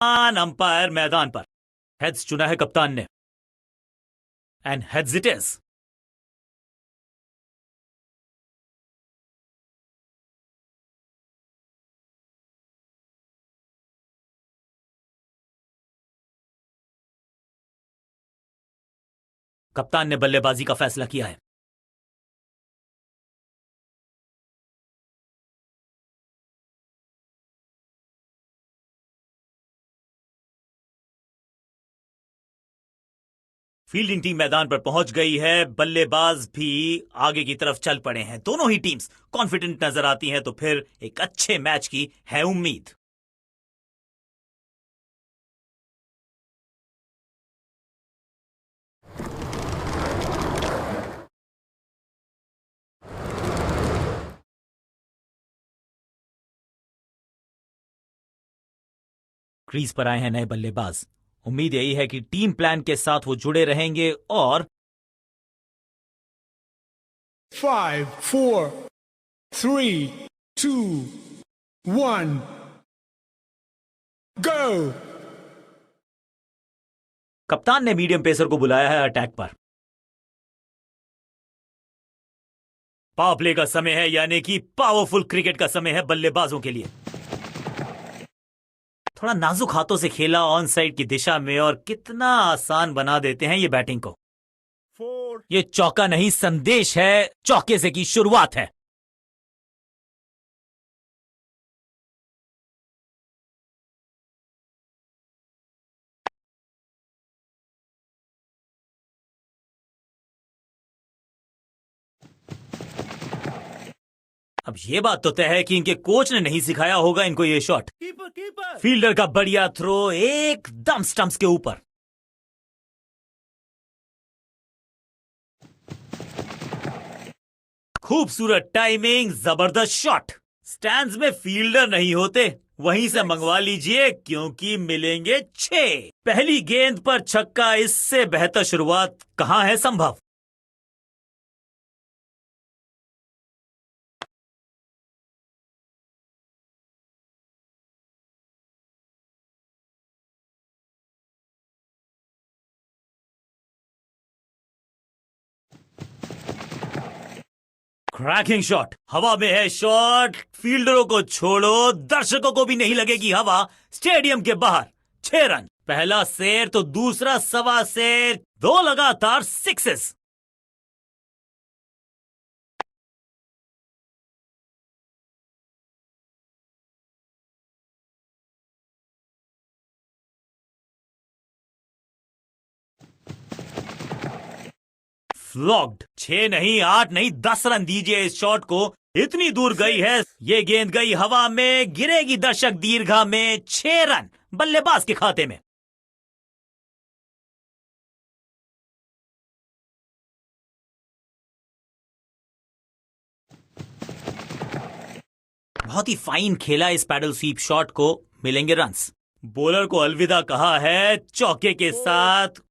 Umpire मैदान पर। Heads चुना है कप्तान ने, एंड हेड्स इट इज। कप्तान ने बल्लेबाजी का फैसला किया है। फील्डिंग टीम मैदान पर पहुंच गई है, बल्लेबाज भी आगे की तरफ चल पड़े हैं। दोनों ही टीम्स कॉन्फिडेंट नजर आती हैं, तो फिर एक अच्छे मैच की है उम्मीद। क्रीज पर आए हैं नए बल्लेबाज। उम्मीद यही है कि टीम प्लान के साथ वो जुड़े रहेंगे और 5, 4, 3, 2, 1, go! कप्तान ने मीडियम पेसर को बुलाया है अटैक पर। पावर प्ले का समय है, यानी कि पावरफुल क्रिकेट का समय है बल्लेबाजों के लिए। थोड़ा नाजुक हाथों से खेला ऑन साइड की दिशा में, और कितना आसान बना देते हैं ये बैटिंग को। ये चौका नहीं, संदेश है, चौके से की शुरुआत है। अब ये बात तो तय है कि इनके कोच ने नहीं सिखाया होगा इनको ये शॉट। फील्डर का बढ़िया थ्रो एकदम स्टंप्स के ऊपर। खूबसूरत टाइमिंग, जबरदस्त शॉट। स्टैंड्स में फील्डर नहीं होते, वहीं से मंगवा लीजिए, क्योंकि मिलेंगे 6। पहली गेंद पर छक्का, इससे बेहतर शुरुआत कहां है संभव। क्रैकिंग शॉट, हवा में है शॉट। फील्डरों को छोड़ो, दर्शकों को भी नहीं लगेगी हवा। स्टेडियम के बाहर 6 रन। पहला शेर तो दूसरा सवा शेर, 2 लगातार सिक्सेस। फ्लॉग्ड। 6 नहीं, 8 नहीं, 10 रन दीजिए इस शॉट को। इतनी दूर गई है ये गेंद, गई हवा में, गिरेगी दर्शक दीर्घा में। 6 रन बल्लेबाज के खाते में। बहुत ही फाइन खेला इस पैडल स्वीप शॉट को, मिलेंगे रन्स। बॉलर को अलविदा कहा है चौके के साथ।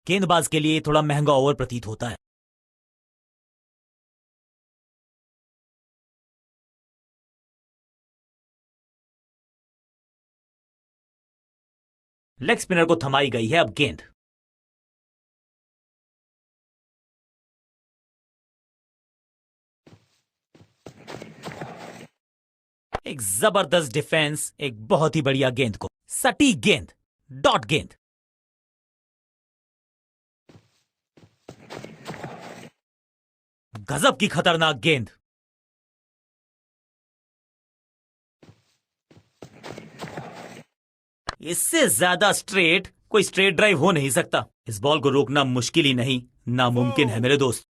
गेंदबाज के लिए थोड़ा महंगा ओवर प्रतीत होता है। लेग स्पिनर को थमाई गई है अब गेंद। एक जबरदस्त डिफेंस, एक बहुत ही बढ़िया गेंद को, सटीक गेंद, डॉट गेंद। गजब की खतरनाक गेंद। इससे ज्यादा स्ट्रेट कोई स्ट्रेट ड्राइव हो नहीं सकता। इस बॉल को रोकना मुश्किल ही नहीं, नामुमकिन है मेरे दोस्त।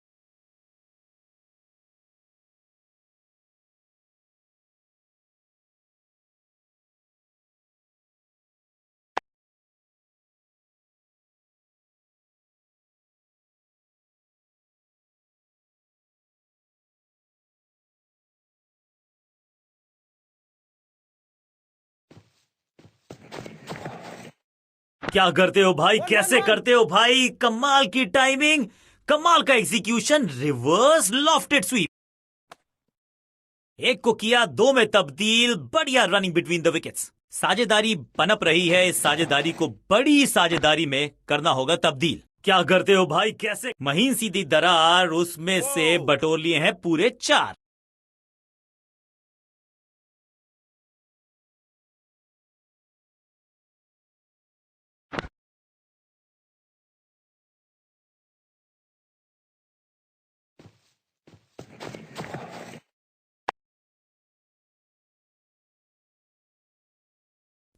क्या करते हो भाई, कैसे करते हो भाई। कमाल की टाइमिंग, कमाल का एग्जीक्यूशन, रिवर्स लॉफ्टेड स्वीप। एक को किया 2 में तब्दील। बढ़िया रनिंग बिटवीन द विकेट्स। साझेदारी पनप रही है, इस साझेदारी को बड़ी साझेदारी में करना होगा तब्दील। क्या करते हो भाई, कैसे? महीन सीधी दरार, उसमें से बटोर लिए हैं पूरे 4।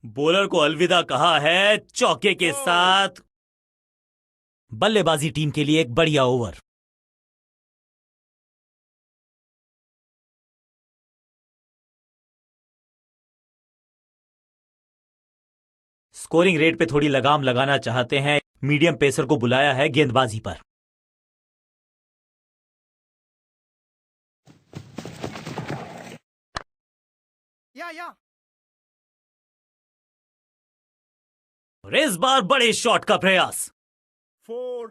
बॉलर को अलविदा कहा है चौके के साथ। बल्लेबाजी टीम के लिए एक बढ़िया ओवर। स्कोरिंग रेट पे थोड़ी लगाम लगाना चाहते हैं, मीडियम पेसर को बुलाया है गेंदबाजी पर। या और इस बार बड़े शॉट का प्रयास। 4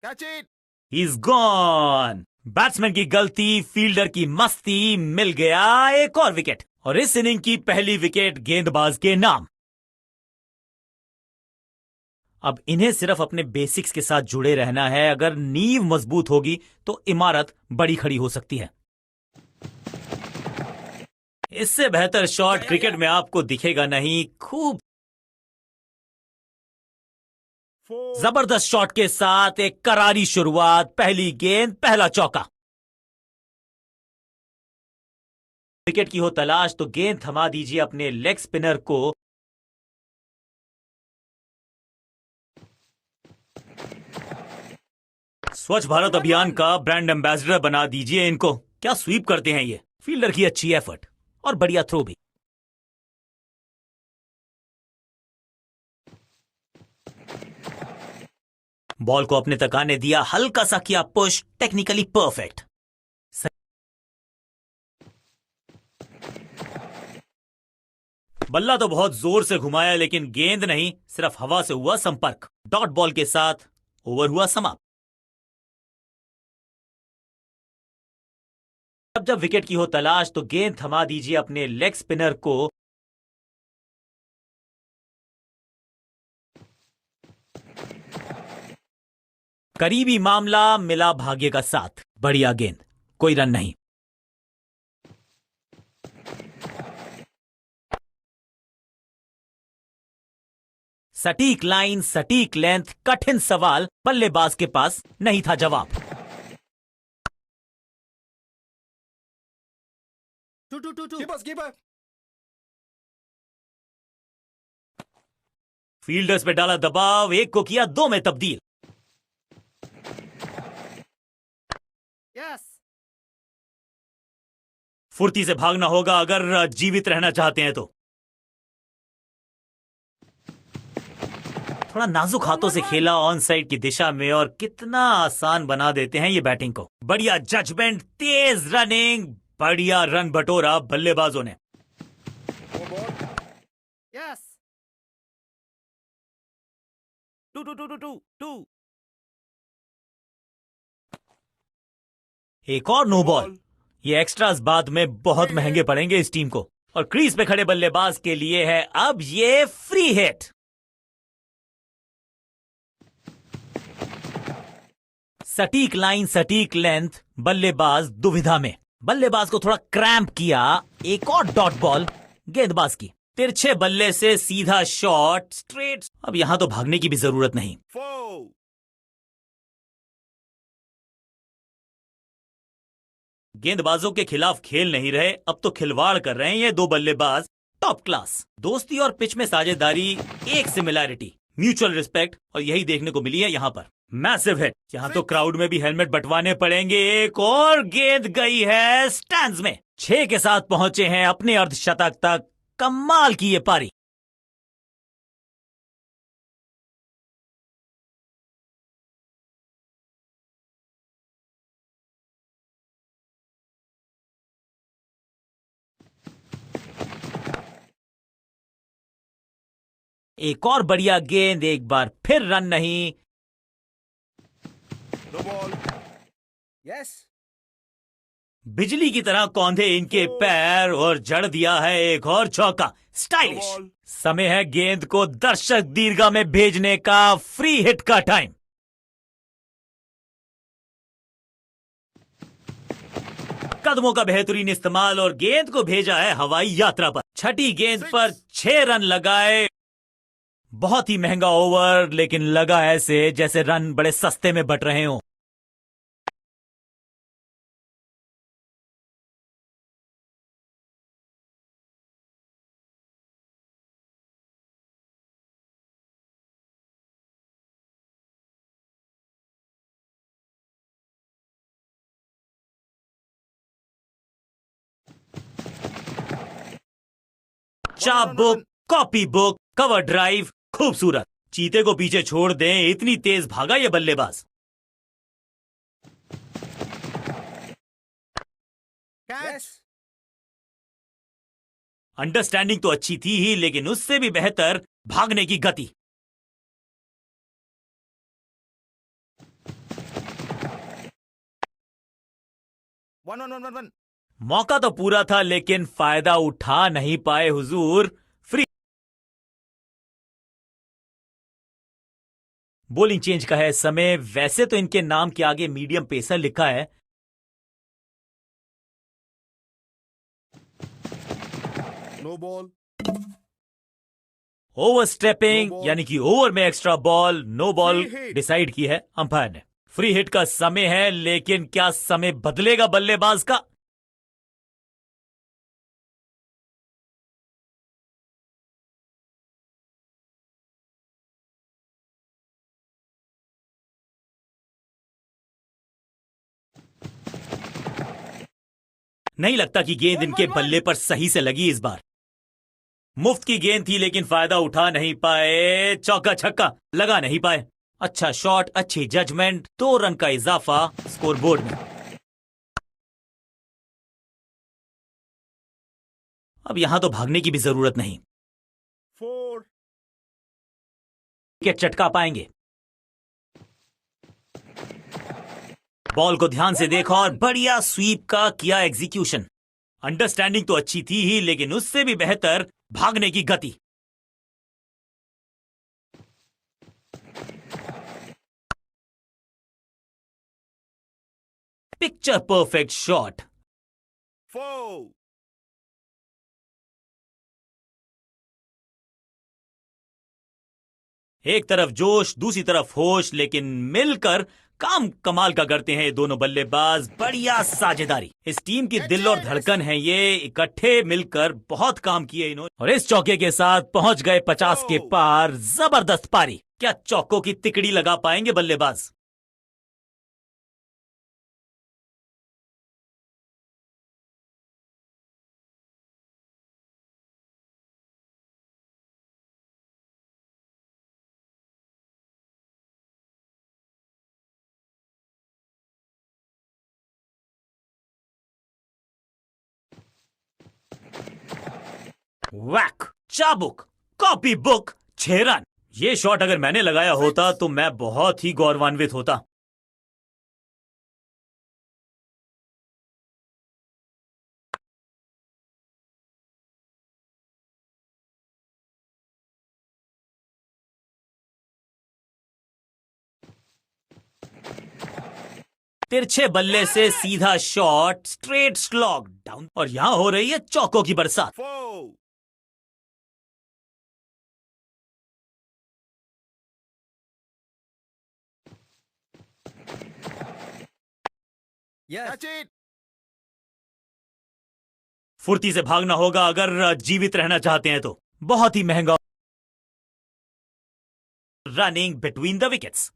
catch it. He is gone. Batsman की गलती, फील्डर की मस्ती, मिल गया एक और विकेट। और इस इनिंग की पहली विकेट गेंदबाज के नाम। अब इन्हें सिर्फ अपने बेसिक्स के साथ जुड़े रहना है। अगर नींव मजबूत होगी तो इमारत बड़ी खड़ी हो सकती है। इससे बेहतर शॉट क्रिकेट में आपको दिखेगा नहीं। खूब 4 जबरदस्त शॉट के साथ एक करारी शुरुआत। पहली गेंद, पहला चौका। विकेट की हो तलाश तो गेंद थमा दीजिए अपने लेग स्पिनर को। स्वच्छ भारत अभियान का ब्रांड एम्बेसडर बना दीजिए इनको। क्या स्वीप करते हैं ये। फील्डर की अच्छी एफर्ट और बढ़िया थ्रो भी। बॉल को अपने तक आने दिया, हल्का सा किया पुश, टेक्निकली परफेक्ट। बल्ला तो बहुत जोर से घुमाया लेकिन गेंद नहीं, सिर्फ हवा से हुआ संपर्क। डॉट बॉल के साथ ओवर हुआ समाप्त। अब जब विकेट की हो तलाश तो गेंद थमा दीजिए अपने लेग स्पिनर को। करीबी मामला, मिला भाग्य का साथ। बढ़िया गेंद, कोई रन नहीं। सटीक लाइन, सटीक लेंथ, कठिन सवाल, बल्लेबाज के पास नहीं था जवाब। 2 कीपर फील्डर्स पे डाला दबाव, एक को किया 2 में तब्दील। यस फुर्ती से भागना होगा अगर जीवित रहना चाहते हैं तो। थोड़ा नाजुक हाथों से खेला ऑन साइड की दिशा में और कितना आसान बना देते हैं ये बैटिंग को। बढ़िया जजमेंट, तेज रनिंग, बढ़िया रन बटोरा बल्लेबाजों ने। यस 2 एक और नो बॉल। ये एक्स्ट्रास बाद में बहुत महंगे पड़ेंगे इस टीम को। और क्रीज पे खड़े बल्लेबाज के लिए है अब ये फ्री हिट। सटीक लाइन, सटीक लेंथ, बल्लेबाज दुविधा में। बल्लेबाज को थोड़ा क्रैम्प किया, एक और डॉट बॉल गेंदबाज की। तिरछे बल्ले से सीधा शॉट, स्ट्रेट। अब यहां तो भागने की भी जरूरत नहीं। 4 गेंदबाजों के खिलाफ खेल नहीं रहे, अब तो खिलवाड़ कर रहे हैं ये 2 बल्लेबाज। टॉप क्लास दोस्ती और पिच में साझेदारी, एक सिमिलैरिटी, म्यूचुअल रिस्पेक्ट, और यही देखने को मिली है यहां पर। Massive hit. यहां तो क्राउड में भी हेलमेट बंटवाने पड़ेंगे। एक और गेंद गई है स्टैंड्स में। 6 के साथ पहुंचे हैं अपने अर्धशतक तक। कमाल की ये पारी। एक और बढ़िया गेंद, एक बार फिर रन नहीं। No ball. Yes. बिजली की तरह कौंधे इनके पैर और जड़ दिया है एक और चौका। स्टाइलिश। बॉल। समय है गेंद को दर्शक दीर्घा में भेजने का। फ्री हिट का टाइम। कदमों का बेहतरीन इस्तेमाल और गेंद को भेजा है हवाई यात्रा पर। छठी गेंद पर 6 रन लगाए। बहुत ही महंगा ओवर, लेकिन लगा ऐसे जैसे रन बड़े सस्ते में बट रहे हों। चाप book, copy book, cover drive, खूबसूरत। चीते को पीछे छोड़ दें, इतनी तेज भागा ये बल्लेबाज। Catch. अंडरस्टैंडिंग तो अच्छी थी ही, लेकिन उससे भी बेहतर भागने की गति। One. मौका तो पूरा था, लेकिन फायदा उठा नहीं पाए हुजूर। फ्री। बॉलिंग चेंज का है समय। वैसे तो इनके नाम के आगे मीडियम पेसर लिखा है। No ball. Over stepping, No ball. यानी कि ओवर में extra ball. No ball Free hit. Decide की है अंपायर ने। फ्री हिट का समय है, लेकिन क्या समय बदलेगा बल्लेबाज का? नहीं लगता कि गेंद इनके बल्ले पर सही से लगी इस बार। मुफ्त की गेंद थी, लेकिन फायदा उठा नहीं पाए। चौका छक्का लगा नहीं पाए। अच्छा शॉट, अच्छी जजमेंट। 2 रन का इजाफा स्कोरबोर्ड में। अब यहां तो भागने की भी जरूरत नहीं। 4. विकेट चटका पाएंगे। बॉल को ध्यान से देखा और बढ़िया स्वीप का किया एग्जीक्यूशन। अंडरस्टैंडिंग तो अच्छी थी ही, लेकिन उससे भी बेहतर भागने की गति। Picture perfect shot. 4. एक तरफ जोश, दूसरी तरफ होश, लेकिन मिलकर काम कमाल का करते हैं ये दोनों बल्लेबाज। बढ़िया साझेदारी। इस टीम की दिल और धड़कन है ये। इकट्ठे मिलकर बहुत काम किए इन्होंने, और इस चौके के साथ पहुंच गए 50 के पार। जबरदस्त पारी। क्या चौकों की तिकड़ी लगा पाएंगे बल्लेबाज? वैक, चाबुक, कॉपी बुक, 6 रन। ये शॉट अगर मैंने लगाया होता तो मैं बहुत ही गौरवान्वित होता। तिरछे बल्ले से सीधा शॉट, स्ट्रेट स्लॉग डाउन, और यहां हो रही है चौकों की बरसात। 4. Yes. Catch it. फुर्ती से भागना होगा अगर जीवित रहना चाहते हैं तो। बहुत ही महंगा। Running between the wickets.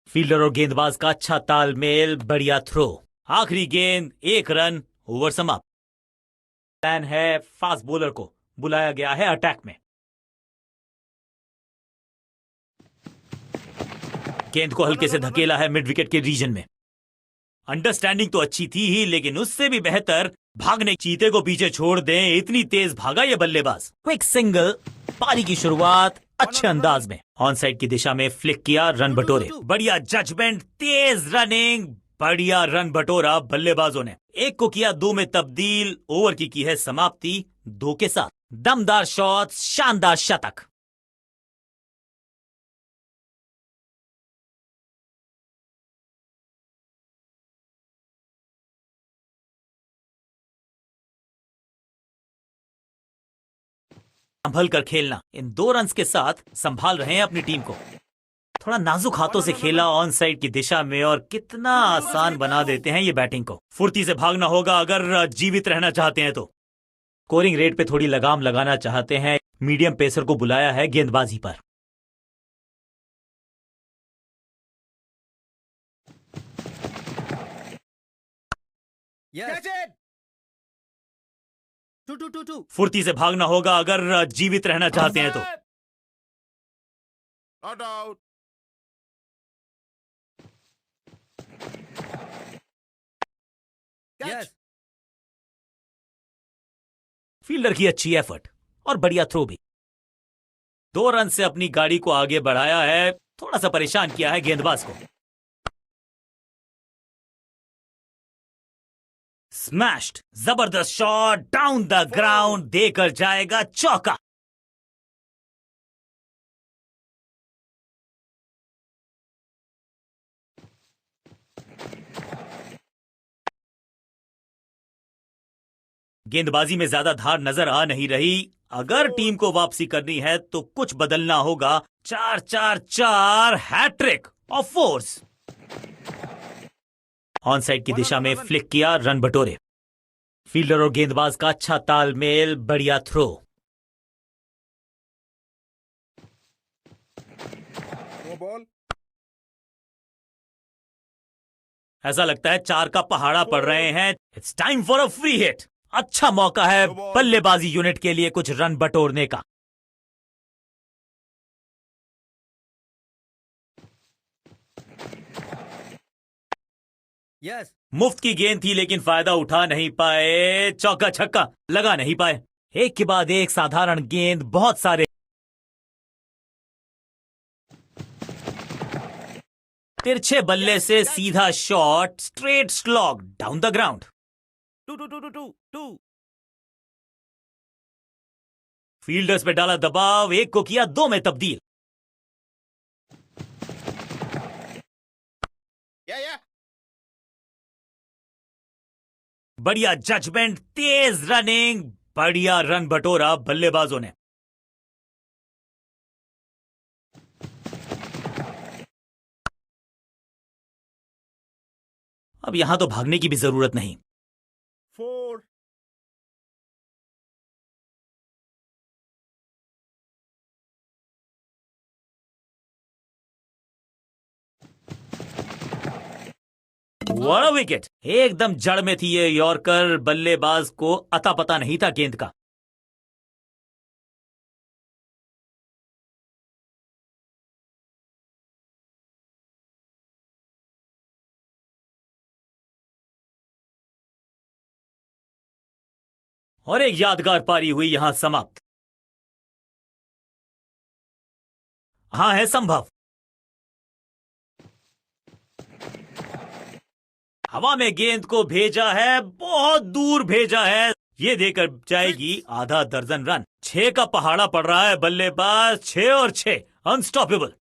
Fielder और गेंदबाज का अच्छा तालमेल। बढ़िया थ्रो। आखिरी गेंद, 1 रन। ओवर समाप्त। प्लान है, फास्ट बॉलर को बुलाया गया है अटैक में। गेंद को हल्के से धकेला है मिड विकेट के रीजन में। अंडरस्टैंडिंग तो अच्छी थी ही, लेकिन उससे भी बेहतर भागने। चीते को पीछे छोड़ दें, इतनी तेज भागा ये बल्लेबाज। क्विक सिंगल, पारी की शुरुआत अच्छे अंदाज में। ऑन साइड की दिशा में फ्लिक किया, रन बटोरे। बढ़िया जजमेंट, तेज रनिंग, बढ़िया रन बटोरा बल्लेबाजों ने। एक को किया 2 में तब्दील, ओवर की है समाप्ति 2 के साथ। दमदार शॉट, शानदार शतक। संभल कर खेलना। इन 2 रन्स के साथ संभाल रहे हैं अपनी टीम को। थोड़ा नाजुक हाथों से खेला ऑन साइड की दिशा में, और कितना आसान बना देते हैं ये बैटिंग को। फुर्ती से भागना होगा अगर जीवित रहना चाहते हैं तो। स्कोरिंग रेट पे थोड़ी लगाम लगाना चाहते हैं। मीडियम पेसर को बुलाया है गेंदबाजी पर। Catch it! 2. फुर्ती से भागना होगा अगर जीवित रहना चाहते हैं तो। Not out. Catch. फील्डर की अच्छी एफर्ट और बढ़िया थ्रो भी। 2 रन से अपनी गाड़ी को आगे बढ़ाया है। थोड़ा सा परेशान किया है गेंदबाज को। स्मैश्ड, जबरदस्त शॉट, डाउन द ग्राउंड, देकर जाएगा चौका। गेंदबाजी में ज्यादा धार नजर आ नहीं रही। अगर टीम को वापसी करनी है तो कुछ बदलना होगा। 4-4-4 hattrick of fours. On side की दिशा में फ्लिक किया, रन बटोरे। फील्डर और गेंदबाज का अच्छा तालमेल, बढ़िया थ्रो। No ball. ऐसा लगता है 4 का पहाड़ा पड़ रहे हैं। It's time for a free hit. अच्छा मौका है बल्लेबाजी यूनिट के लिए कुछ रन बटोरने का। Yes. मुफ्त की गेंद थी लेकिन फायदा उठा नहीं पाए। चौका छक्का लगा नहीं पाए। एक के बाद एक साधारण गेंद, बहुत सारे तिरछे बल्ले से सीधा shot, straight slog down the ground. 2. Fielders पे डाला दबाव, एक को किया 2 में तब्दील। Yeah. बढ़िया जजमेंट, तेज रनिंग, बढ़िया रन बटोरा बल्लेबाजों ने। अब यहां तो भागने की भी जरूरत नहीं। 4. What a wicket. एकदम जड़ में थी ये यॉर्कर। बल्लेबाज को अता पता नहीं था गेंद का। और एक यादगार पारी हुई यहां समाप्त। हाँ, है संभव। हवा में गेंद को भेजा है, बहुत दूर भेजा है। ये देकर जाएगी आधा दर्जन रन। 6 का पहाड़ा पड़ रहा है बल्लेबाज। 6 और 6, unstoppable.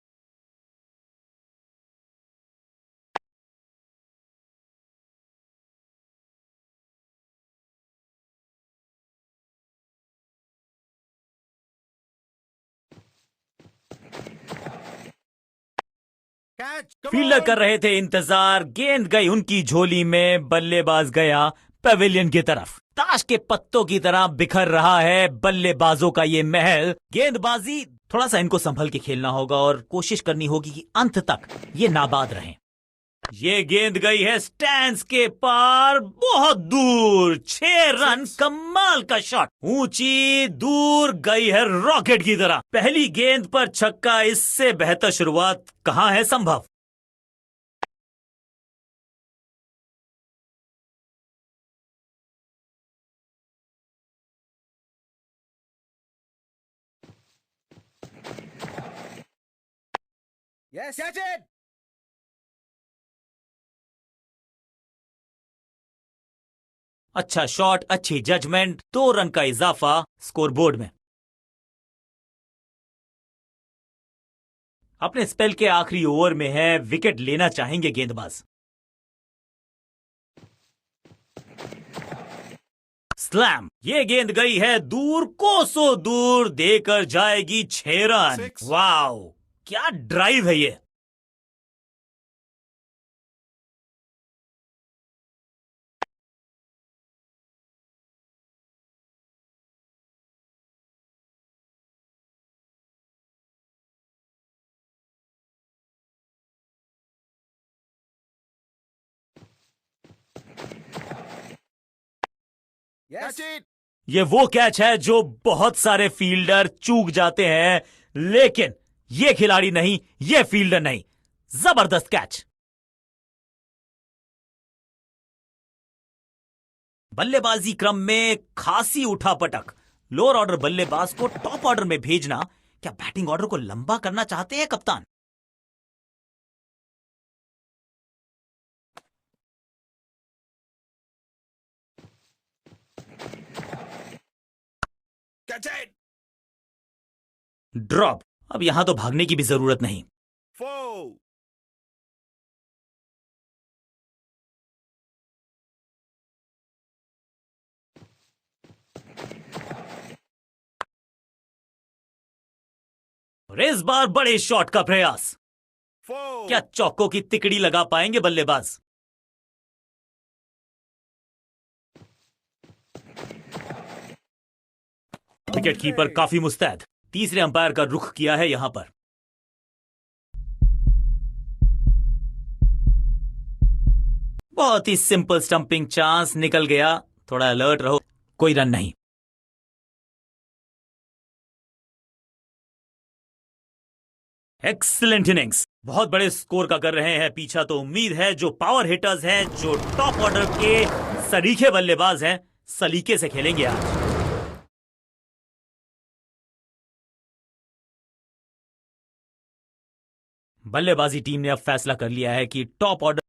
Catch. Come fielder on. कर रहे थे इंतजार। गेंद गई उनकी झोली में, बल्लेबाज गया पवेलियन की तरफ। ताश के पत्तों की तरह बिखर रहा है बल्लेबाजों का ये महल। गेंदबाजी थोड़ा सा इनको संभल के खेलना होगा और कोशिश करनी होगी कि अंत तक ये नाबाद रहें। ये गेंद गई है स्टैंड्स के पार, बहुत दूर। 6 रन, कमाल का शॉट। ऊंची, दूर गई है रॉकेट की तरह। पहली गेंद पर छक्का, इससे बेहतर शुरुआत कहां है संभव। Yes. Catch it. अच्छा शॉट, अच्छी जजमेंट, 2 रन का इजाफा स्कोरबोर्ड में। अपने स्पेल के आखिरी ओवर में है, विकेट लेना चाहेंगे गेंदबाज। स्लैम, ये गेंद गई है दूर, कोसों दूर, देकर जाएगी 6 रन। Six. वाओ, क्या ड्राइव है ये। Yes. Catch it. ये वो कैच है जो बहुत सारे फील्डर चूक जाते हैं, लेकिन ये खिलाड़ी नहीं, ये फील्डर नहीं। जबरदस्त कैच। बल्लेबाजी क्रम में खासी उठापटक। लोअर ऑर्डर बल्लेबाज को टॉप ऑर्डर में भेजना, क्या बैटिंग ऑर्डर को लंबा करना चाहते हैं कप्तान? Catch it. ड्रॉप, अब यहां तो भागने की भी जरूरत नहीं। 4. और इस बार बड़े शॉट का प्रयास। 4. क्या चौकों की तिकड़ी लगा पाएंगे बल्लेबाज? विकेट कीपर काफी मुस्तैद, तीसरे अंपायर का रुख किया है यहां पर। बहुत ही सिंपल स्टंपिंग चांस निकल गया, थोड़ा अलर्ट रहो। कोई रन नहीं। एक्सीलेंट इनिंग्स, बहुत बड़े स्कोर का कर रहे हैं पीछा। तो उम्मीद है जो पावर हिटर्स हैं, जो टॉप ऑर्डर के सरीखे बल्लेबाज हैं, सलीके से खेलेंगे आज। बल्लेबाजी टीम ने अब फैसला कर लिया है कि टॉप ऑर्डर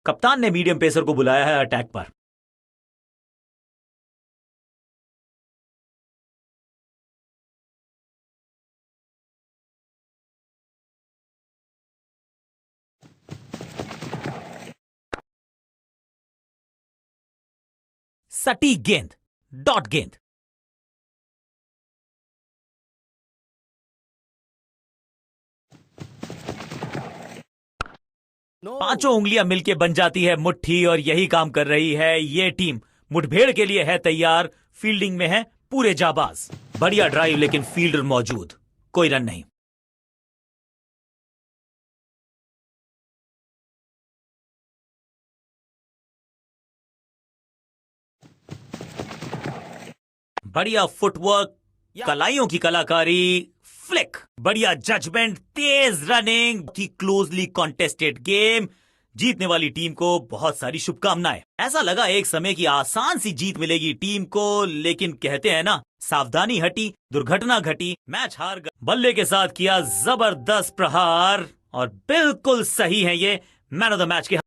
कप्तान ने मीडियम पेसर को बुलाया है अटैक पर। सटीक गेंद, डॉट गेंद। No. पांचों उंगलियां मिलके बन जाती है मुट्ठी, और यही काम कर रही है ये टीम। मुठभेड़ के लिए है तैयार, फील्डिंग में है पूरे जाबाज। बढ़िया ड्राइव, लेकिन फील्डर मौजूद, कोई रन नहीं। बढ़िया फुटवर्क, कलाइयों की कलाकारी, फ्लिक, बढ़िया जजमेंट, तेज रनिंग की क्लोजली कॉन्टेस्टेड गेम। जीतने वाली टीम को बहुत सारी शुभकामनाएं। ऐसा लगा एक समय की आसान सी जीत मिलेगी टीम को, लेकिन कहते हैं ना, सावधानी हटी दुर्घटना घटी। मैच हार गए। बल्ले के साथ किया जबरदस्त प्रहार, और बिल्कुल सही है ये मैन ऑफ द मैच के